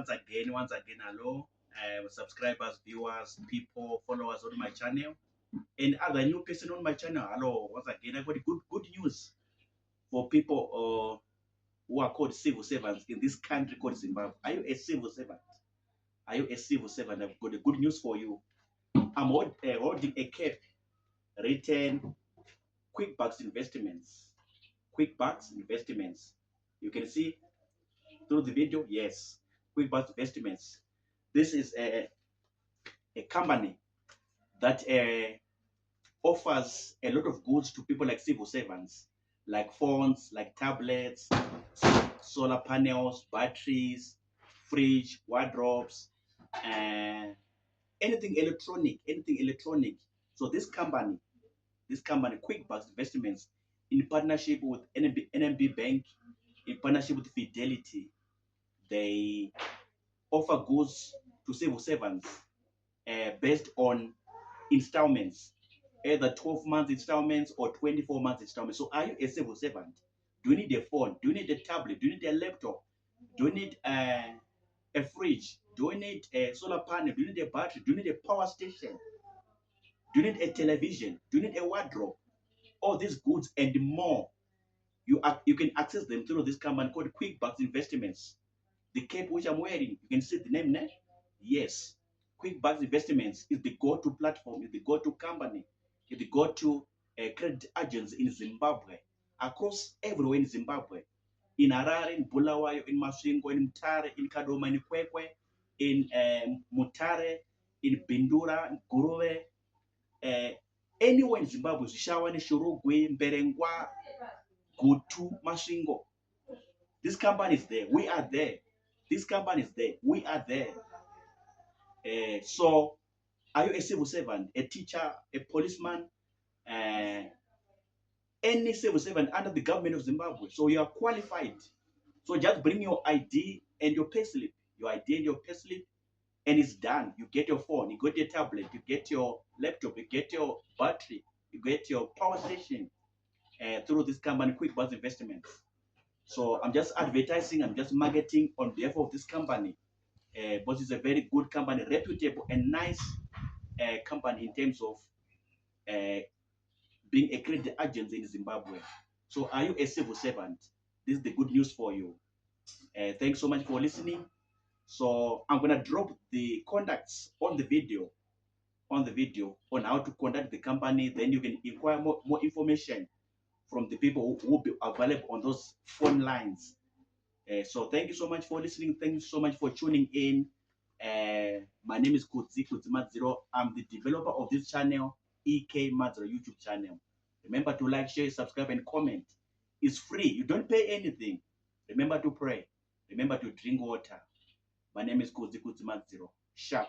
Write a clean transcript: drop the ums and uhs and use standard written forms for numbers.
once again, hello, subscribers, viewers, people, followers on my channel, and other new person on my channel. Hello, once again, I got good news for people who are called civil servants in this country called Zimbabwe. Are you a civil servant? Are you a civil servant? I've got a good news for you. I'm holding a cap written Quickbucks Investments. Quickbucks Investments. You can see through the video, yes, Quickbucks Investments. This is a company that offers a lot of goods to people like civil servants, like phones, like tablets, solar panels, batteries, fridge, wardrobes, and anything electronic. So this company, Quickbucks Investments, in partnership with NMB Bank, in partnership with Fidelity, they offer goods to civil servants based on installments, either 12 month installments or 24 month installments. So are you a civil servant? Do you need a phone? Do you need a tablet? Do you need a laptop? Do you need a fridge? Do you need a solar panel? Do you need a battery? Do you need a power station? Do you need a television? Do you need a wardrobe? All these goods and more, you can access them through this company called Quickbucks Investments. The cape which I'm wearing, you can see the name there. Yes, Quickbucks Investments is the go-to platform, is the go-to company, is the go-to credit agents in Zimbabwe, across everywhere in Zimbabwe, in Harare, in Bulawayo, in Masvingo, in Mutare, in Kadoma, in Kwekwe, in Mutare, in Bindura, in Guruve, anywhere in Zimbabwe, Zvishawane, Shurugwe, Mberengwa, Gutu, Masvingo. This company is there. We are there. This company is there. We are there. So, are you a civil servant, a teacher, a policeman, any civil servant under the government of Zimbabwe? So you are qualified. So just bring your ID and your payslip. Your ID and your payslip, and it's done. You get your phone, you get your tablet, you get your laptop, you get your battery, you get your power station through this company, Quickbucks Investments. So I'm just advertising, I'm just marketing on behalf of this company. But it's a very good company, reputable and nice company in terms of being a credit agent in Zimbabwe. So are you a civil servant? This is the good news for you. Thanks so much for listening. So I'm gonna drop the contacts on the video, on how to contact the company. Then you can inquire more information from the people who will be available on those phone lines. So thank you so much for listening. Thank you so much for tuning in. My name is Kudzi Madziro. I'm the developer of this channel, EK Madziro YouTube channel. Remember to like, share, subscribe, and comment. It's free. You don't pay anything. Remember to pray. Remember to drink water. My name is Kudzi Madziro. Sharp.